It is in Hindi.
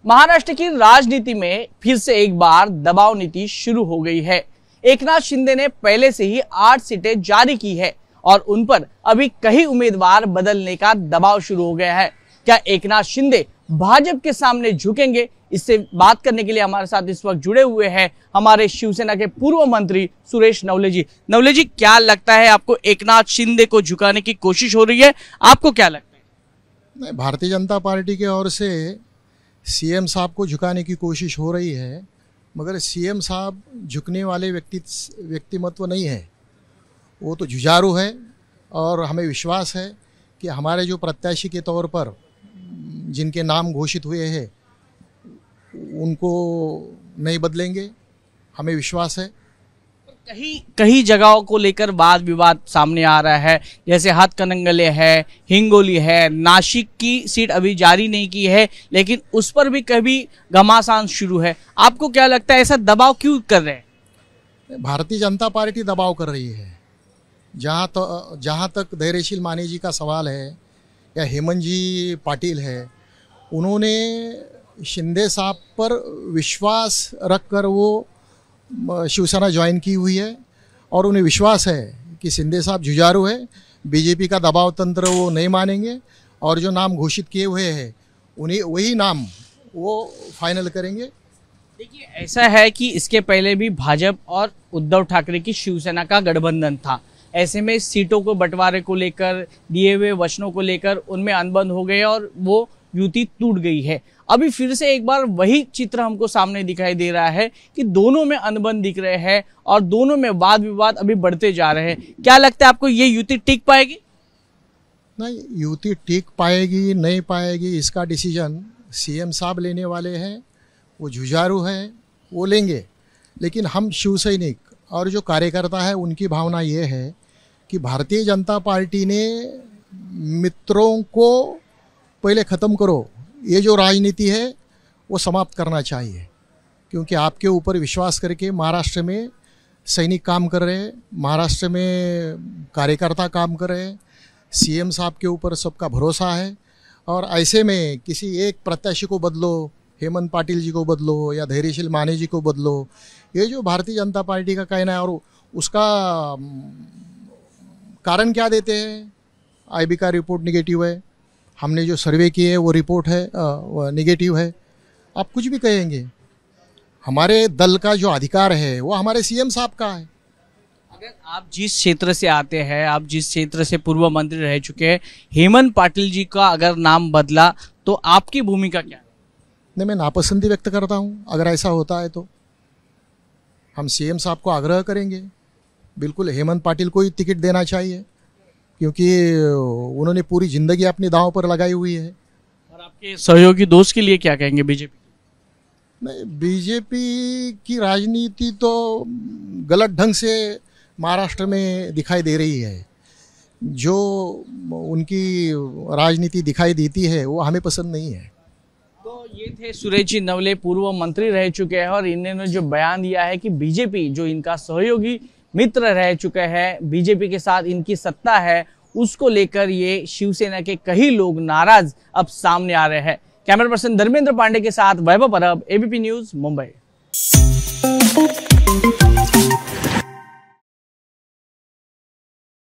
महाराष्ट्र की राजनीति में फिर से एक बार दबाव नीति शुरू हो गई है। एकनाथ शिंदे ने पहले से ही 8 सीटें जारी की है और उन पर अभी कई उम्मीदवार बदलने का दबाव शुरू हो गया है। क्या एकनाथ शिंदे भाजपा के सामने झुकेंगे? इससे बात करने के लिए हमारे साथ इस वक्त जुड़े हुए हैं हमारे शिवसेना के पूर्व मंत्री सुरेश नवले जी। नवले जी, क्या लगता है आपको, एकनाथ शिंदे को झुकाने की कोशिश हो रही है? आपको क्या लगता है? नहीं, भारतीय जनता पार्टी की ओर से सीएम साहब को झुकाने की कोशिश हो रही है, मगर सीएम साहब झुकने वाले व्यक्तिमत्व नहीं है। वो तो जुझारू है और हमें विश्वास है कि हमारे जो प्रत्याशी के तौर पर जिनके नाम घोषित हुए हैं उनको नहीं बदलेंगे, हमें विश्वास है। कई जगहों को लेकर वाद विवाद सामने आ रहा है, जैसे हाथकणंगले है, हिंगोली है, नासिक की सीट अभी जारी नहीं की है, लेकिन उस पर भी कभी घमासान शुरू है। आपको क्या लगता है, ऐसा दबाव क्यों कर रहे हैं? भारतीय जनता पार्टी दबाव कर रही है। जहाँ तक धैर्यशील माने जी का सवाल है या हेमंत जी पाटिल है, उन्होंने शिंदे साहब पर विश्वास रखकर वो शिवसेना ज्वाइन की हुई है और उन्हें विश्वास है कि शिंदे साहब जुझारू है, बीजेपी का दबाव तंत्र वो नहीं मानेंगे और जो नाम घोषित किए हुए हैं उन्हें वही नाम वो फाइनल करेंगे। देखिए, ऐसा है कि इसके पहले भी भाजपा और उद्धव ठाकरे की शिवसेना का गठबंधन था। ऐसे में सीटों को बंटवारे को लेकर, दिए हुए वचनों को लेकर उनमें अनबन हो गए और वो युति टूट गई है। अभी फिर से एक बार वही चित्र हमको सामने दिखाई दे रहा है कि दोनों में अनबन दिख रहे हैं और दोनों में वाद विवाद अभी बढ़ते जा रहे हैं। क्या लगता है आपको, ये युति टिक पाएगी? नहीं, युति टिक पाएगी नहीं पाएगी इसका डिसीजन सीएम साहब लेने वाले हैं। वो जुझारू हैं, वो लेंगे। लेकिन हम शिव सैनिक और जो कार्यकर्ता है उनकी भावना ये है कि भारतीय जनता पार्टी ने मित्रों को पहले ख़त्म करो, ये जो राजनीति है वो समाप्त करना चाहिए। क्योंकि आपके ऊपर विश्वास करके महाराष्ट्र में सैनिक काम कर रहे हैं, महाराष्ट्र में कार्यकर्ता काम कर रहे हैं, सीएम साहब के ऊपर सबका भरोसा है। और ऐसे में किसी एक प्रत्याशी को बदलो, हेमंत पाटिल जी को बदलो या धैर्यशील माने जी को बदलो, ये जो भारतीय जनता पार्टी का कहना है। और उसका कारण क्या देते हैं? आईबी का रिपोर्ट निगेटिव है, हमने जो सर्वे किए है वो रिपोर्ट है निगेटिव है। आप कुछ भी कहेंगे, हमारे दल का जो अधिकार है वो हमारे सीएम साहब का है। अगर आप जिस क्षेत्र से आते हैं, आप जिस क्षेत्र से पूर्व मंत्री रह चुके हैं, हेमंत पाटिल जी का अगर नाम बदला तो आपकी भूमिका क्या है? नहीं, मैं नापसंदी व्यक्त करता हूँ। अगर ऐसा होता है तो हम सीएम साहब को आग्रह करेंगे, बिल्कुल हेमंत पाटिल को ही टिकट देना चाहिए, क्योंकि उन्होंने पूरी ज़िंदगी अपनी दांव पर लगाई हुई है। और आपके सहयोगी दोस्त के लिए क्या कहेंगे बीजेपी? नहीं, बीजेपी की राजनीति तो गलत ढंग से महाराष्ट्र में दिखाई दे रही है। जो उनकी राजनीति दिखाई देती है वो हमें पसंद नहीं है। तो ये थे सुरेश जी नवले, पूर्व मंत्री रह चुके हैं और इन्होंने जो बयान दिया है कि बीजेपी जो इनका सहयोगी मित्र रह चुके हैं, बीजेपी के साथ इनकी सत्ता है, उसको लेकर ये शिवसेना के कई लोग नाराज अब सामने आ रहे हैं। कैमरा पर्सन धर्मेंद्र पांडे के साथ वैभव परब, एबीपी न्यूज, मुंबई।